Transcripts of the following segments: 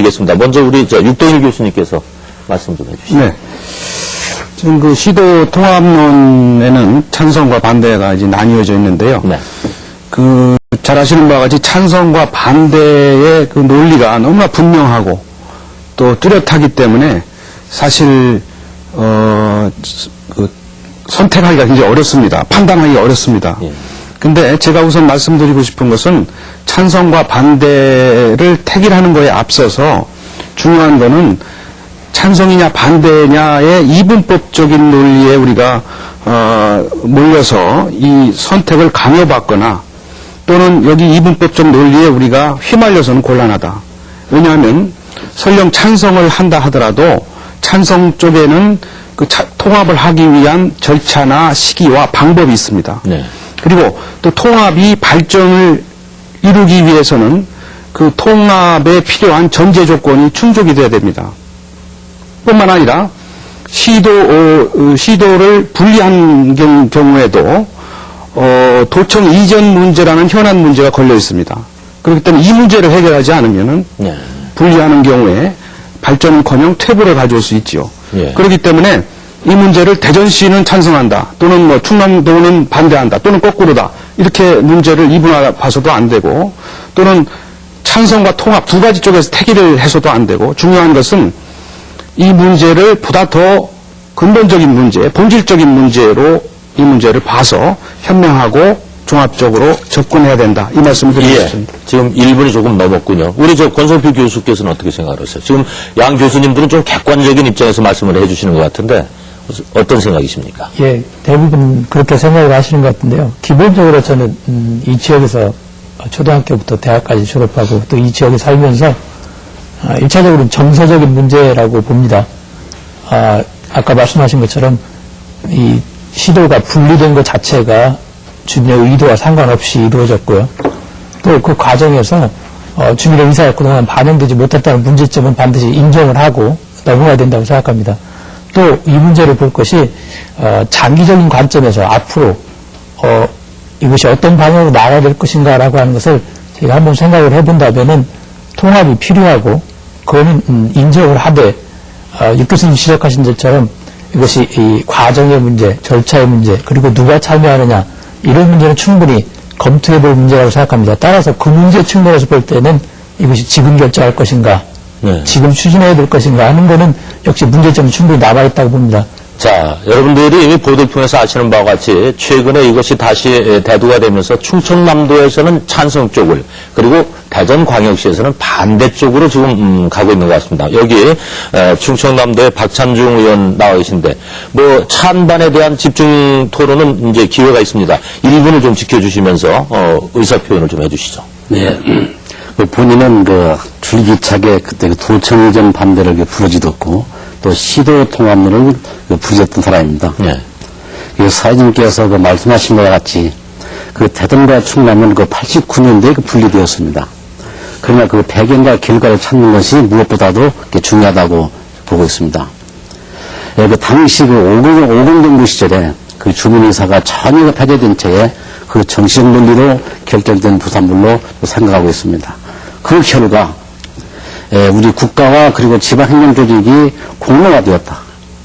드리겠습니다. 먼저 우리 육동일 교수님께서 말씀 좀 해주시죠. 네. 지금 그 시도 통합론에는 찬성과 반대가 이제 나뉘어져 있는데요. 네. 잘 아시는 바와 같이 찬성과 반대의 그 논리가 너무나 분명하고 또 뚜렷하기 때문에 사실, 선택하기가 굉장히 어렵습니다. 판단하기가 어렵습니다. 예. 근데 제가 우선 말씀드리고 싶은 것은 찬성과 반대를 택일하는 거에 앞서서 중요한 거는 찬성이냐 반대냐의 이분법적인 논리에 우리가 몰려서 이 선택을 강요받거나 또는 여기 이분법적 논리에 우리가 휘말려서는 곤란하다. 왜냐하면 설령 찬성을 한다 하더라도 찬성 쪽에는 그 통합을 하기 위한 절차나 시기와 방법이 있습니다. 네. 그리고 또 통합이 발전을 이루기 위해서는 그 통합에 필요한 전제 조건이 충족이 돼야 됩니다. 뿐만 아니라 시도를 분리한 경우에도 도청 이전 문제라는 현안 문제가 걸려 있습니다. 그렇기 때문에 이 문제를 해결하지 않으면은 네. 분리하는 경우에 발전은커녕 퇴보를 가져올 수 있지요. 예. 그렇기 때문에 이 문제를 대전시는 찬성한다, 또는 뭐 충남도는 반대한다, 또는 거꾸로다, 이렇게 문제를 이분화봐서도 안 되고, 또는 찬성과 통합 두 가지 쪽에서 택일을 해서도 안 되고, 중요한 것은 이 문제를 보다 더 근본적인 문제, 본질적인 문제로 이 문제를 봐서 현명하고 종합적으로 접근해야 된다. 이 말씀을 드리겠습니다. 예, 지금 1분이 조금 넘었군요. 우리 권성필 교수께서는 어떻게 생각하세요? 지금 양 교수님들은 좀 객관적인 입장에서 말씀을 해주시는 것 같은데 어떤 생각이십니까? 예, 대부분 그렇게 생각을 하시는 것 같은데요. 기본적으로 저는 이 지역에서 초등학교부터 대학까지 졸업하고 또 이 지역에 살면서 1차적으로는 정서적인 문제라고 봅니다. 아까 말씀하신 것처럼 이 시도가 분리된 것 자체가 주민의 의도와 상관없이 이루어졌고요. 또 그 과정에서 주민의 의사가 그동안 반영되지 못했다는 문제점은 반드시 인정을 하고 넘어가야 된다고 생각합니다. 또 이 문제를 볼 것이 장기적인 관점에서 앞으로 이것이 어떤 방향으로 나가야 될 것인가라고 하는 것을 제가 한번 생각을 해본다면은 통합이 필요하고 그거는 인정을 하되 육 교수님 지적하신 것처럼 이것이 이 과정의 문제, 절차의 문제, 그리고 누가 참여하느냐 이런 문제는 충분히 검토해볼 문제라고 생각합니다. 따라서 그 문제 측면에서 볼 때는 이것이 지금 결정할 것인가, 네. 지금 추진해야 될 것인가 하는 거는 역시 문제점이 충분히 남아있다고 봅니다. 자, 여러분들이 이미 보도를 통해서 아시는 바와 같이 최근에 이것이 다시 대두가 되면서 충청남도에서는 찬성 쪽을, 그리고 대전광역시에서는 반대 쪽으로 지금 가고 있는 것 같습니다. 여기 충청남도의 박찬중 의원 나와 계신데 뭐 찬반에 대한 집중 토론은 이제 기회가 있습니다. 1분을 좀 지켜주시면서 의사 표현을 좀 해주시죠. 네. 본인은 줄기차게 그때 도청 이전 반대를 부르짖었고 또 시도 통합론을 부르짖었던 사람입니다. 네. 사회자님께서 말씀하신 것과 같이 대전과 충남은 89년도에 분리되었습니다. 그러나 배경과 결과를 찾는 것이 무엇보다도 중요하다고 보고 있습니다. 당시 오공정부 시절에 주민의사가 전혀 폐쇄된 채에 정치적 논리로 결정된 부산물로 생각하고 있습니다. 그 결과 우리 국가와 그리고 지방행정조직이 공론화되었다.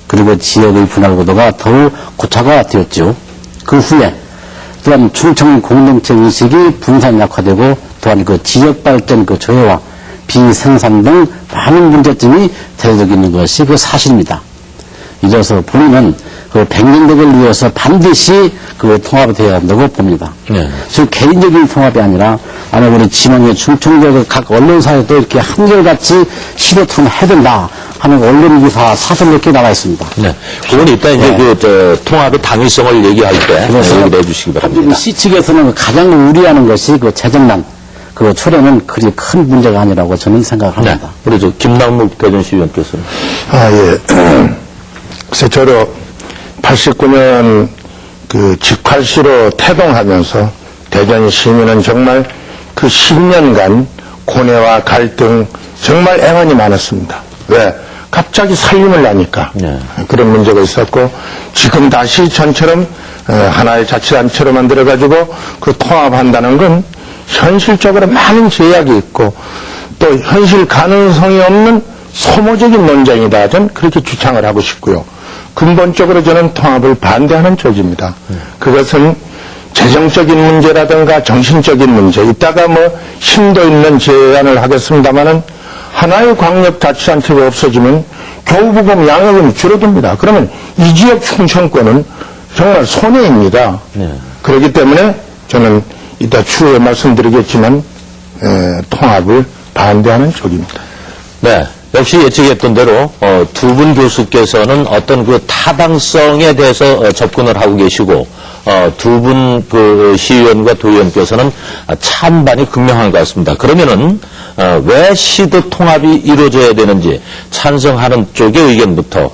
그리고 지역의 분할구도가 더욱 고착화되었죠. 그 후에 또한 충청 공동체 의식이 분산 약화되고 또한 지역발전 조회와 비생산 등 많은 문제점이 대두되고 있는 것이 사실입니다. 이래서 본인은 100년덕을 위해서 반드시 통합이 되어야 한다고 봅니다. 네. 즉 개인적인 통합이 아니라 아마 우리 지방의 충청도 각 언론사에도 이렇게 한결같이 시도 통합해야 된다 하는 언론 기사 사설 이렇게 나와 있습니다. 네. 그건 이따 이제 통합의 당위성을 얘기할 때 얘기를 해주시기 바랍니다. 시 측에서는 가장 우려하는 것이 재정난, 초래는 그리 큰 문제가 아니라고 저는 생각합니다. 네. 우리 김남국 대전시 의원께서는. 예. 그래서 저로 89년 직활시로 태동하면서 대전 시민은 정말 10년간 고뇌와 갈등 정말 애환이 많았습니다. 왜? 갑자기 살림을 나니까. 네. 그런 문제가 있었고 지금 다시 전처럼 하나의 자치단체로 만들어가지고 통합한다는 건 현실적으로 많은 제약이 있고 또 현실 가능성이 없는 소모적인 논쟁이다. 저는 그렇게 주장을 하고 싶고요. 근본적으로 저는 통합을 반대하는 쪽입니다. 그것은 재정적인 문제라든가 정신적인 문제, 이따가 뭐 심도 있는 제안을 하겠습니다마는 하나의 광역자치단체가 없어지면 교부금 양육은 줄어듭니다. 그러면 이 지역 충청권은 정말 손해입니다. 그렇기 때문에 저는 이따 추후에 말씀드리겠지만 통합을 반대하는 쪽입니다. 네. 역시 예측했던 대로 두 분 교수께서는 어떤 그 타당성에 대해서 접근을 하고 계시고 두 분 그 시의원과 도의원께서는 찬반이 극명한 것 같습니다. 그러면은 왜 시도 통합이 이루어져야 되는지 찬성하는 쪽의 의견부터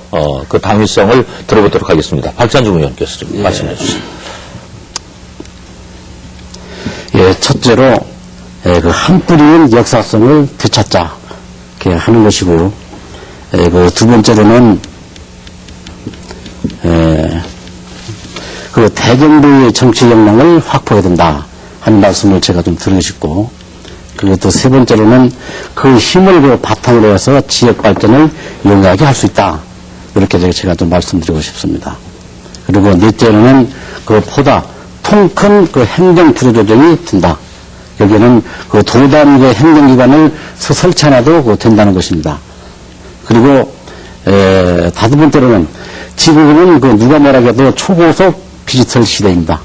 그 당위성을 들어보도록 하겠습니다. 박찬중 의원께서 좀 말씀해 주시죠. 예, 첫째로 그 한 뿌리인 역사성을 되찾자 이렇게 하는 것이고, 그 두 번째로는 그 대정부의 정치 역량을 확보해야 된다 하는 말씀을 제가 좀 드리고 싶고, 그리고 또 세 번째로는 그 힘을 그 바탕으로 해서 지역 발전을 용이하게 할 수 있다, 이렇게 제가 좀 말씀드리고 싶습니다. 그리고 넷째로는 그 보다 통큰 그 행정 구조조정이 된다. 여기에는 그 도단계 행정기관을 설치 하나도 된다는 것입니다. 그리고 다섯 번째로는 지금은 그 누가 뭐라고 해도 초고속 디지털 시대입니다.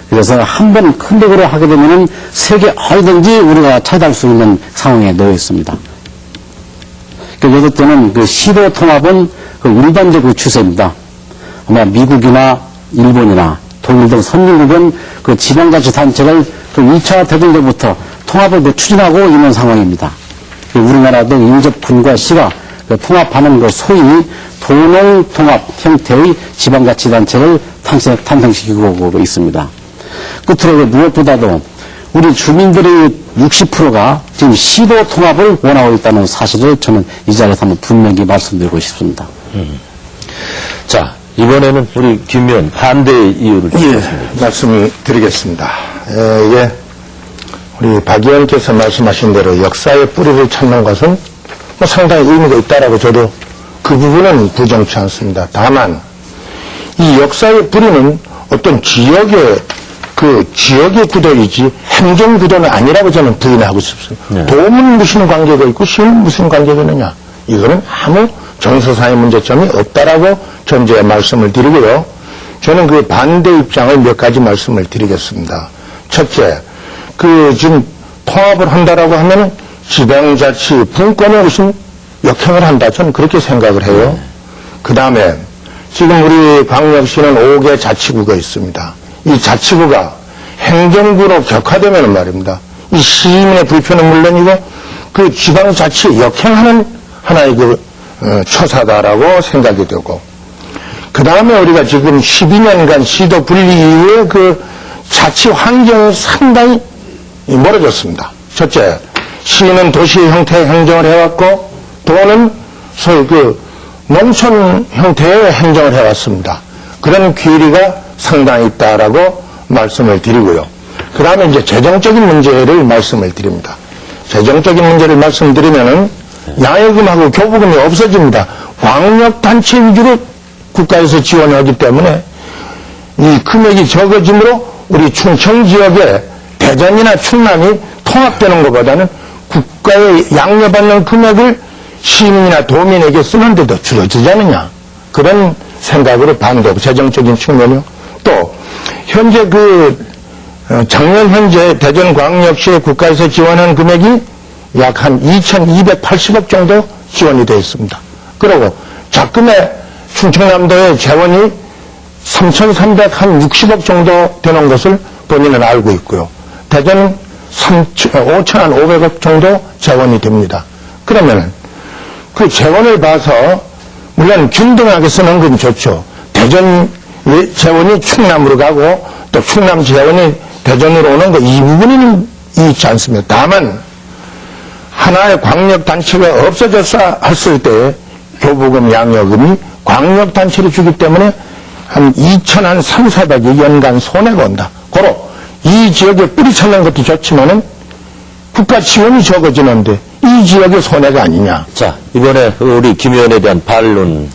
그래서 한 번 큰 벽으로 하게 되면은 세계 어디든지 우리가 찾아갈 수 있는 상황에 놓여 있습니다. 그 여섯 번째는 그 시도 통합은 그 일반적 추세입니다. 아마 미국이나 일본이나 독일 등 선진국은 그 지방자치단체를 그 2차 대전 때부터 통합을 추진하고 있는 상황입니다. 우리나라도 인접군과 시가 그 통합하는 그 소위 도농통합 형태의 지방자치단체를 탄생시키고 있습니다. 끝으로 무엇보다도 우리 주민들의 60%가 지금 시도 통합을 원하고 있다는 사실을 저는 이 자리에서 한번 분명히 말씀드리고 싶습니다. 자, 이번에는 우리 김 의원 반대의 이유를 주셨습니다. 말씀드리겠습니다. 이게 우리 박 의원께서 말씀하신 대로 역사의 뿌리를 찾는 것은 뭐 상당히 의미가 있다라고 저도 그 부분은 부정치 않습니다. 다만 이 역사의 뿌리는 어떤 지역의 구도이지 행정 구도는 아니라고 저는 부인하고 싶습니다. 도는 무슨 관계가 있고 시는 무슨 관계가 있느냐, 이거는 아무 정서상의 문제점이 없다라고 전제 말씀을 드리고요. 저는 그 반대 입장을 몇 가지 말씀을 드리겠습니다. 첫째, 지금 통합을 한다라고 하면은 지방자치 분권에 무슨 역행을 한다, 저는 그렇게 생각을 해요. 그 다음에 지금 우리 광역시는 5개 자치구가 있습니다. 이 자치구가 행정구로 격화되면 말입니다. 이 시민의 불편은 물론이고 그 지방자치에 역행하는 하나의 처사다라고 생각이 되고, 그 다음에 우리가 지금 12년간 시도 분리 이후에 그 자치 환경이 상당히 멀어졌습니다. 첫째, 시는 도시 형태의 행정을 해왔고, 도는 소위 농촌 형태의 행정을 해왔습니다. 그런 괴리가 상당히 있다라고 말씀을 드리고요. 그 다음에 이제 재정적인 문제를 말씀을 드립니다. 재정적인 문제를 말씀드리면은 양해금하고 교부금이 없어집니다. 광역단체 위주로 국가에서 지원하기 때문에 이 금액이 적어지므로 우리 충청 지역의 대전이나 충남이 통합되는 것보다는 국가에 양려받는 금액을 시민이나 도민에게 쓰는데도 줄어들지 않느냐, 그런 생각으로 반대하고, 재정적인 측면이요. 또 현재 작년 현재 대전광역시에 국가에서 지원한 금액이 약 한 2,280억 정도 지원이 되어 있습니다. 그리고 작금의 충청남도의 재원이 3,360억 정도 되는 것을 본인은 알고 있고요. 대전은 5,500억 정도 재원이 됩니다. 그러면 그 재원을 봐서 물론 균등하게 쓰는 건 좋죠. 대전 재원이 충남으로 가고 또 충남 재원이 대전으로 오는 거, 이 부분은 있지 않습니다. 다만 하나의 광역단체가 없어졌어 했을 때 교부금 양여금이 광역단체를 주기 때문에 한 2,300억 연간 손해가 온다. 고로 이 지역에 뿌리 찾는 것도 좋지만은 국가 지원이 적어지는데 이 지역의 손해가 아니냐. 자, 이번에 우리 김 의원에 대한 반론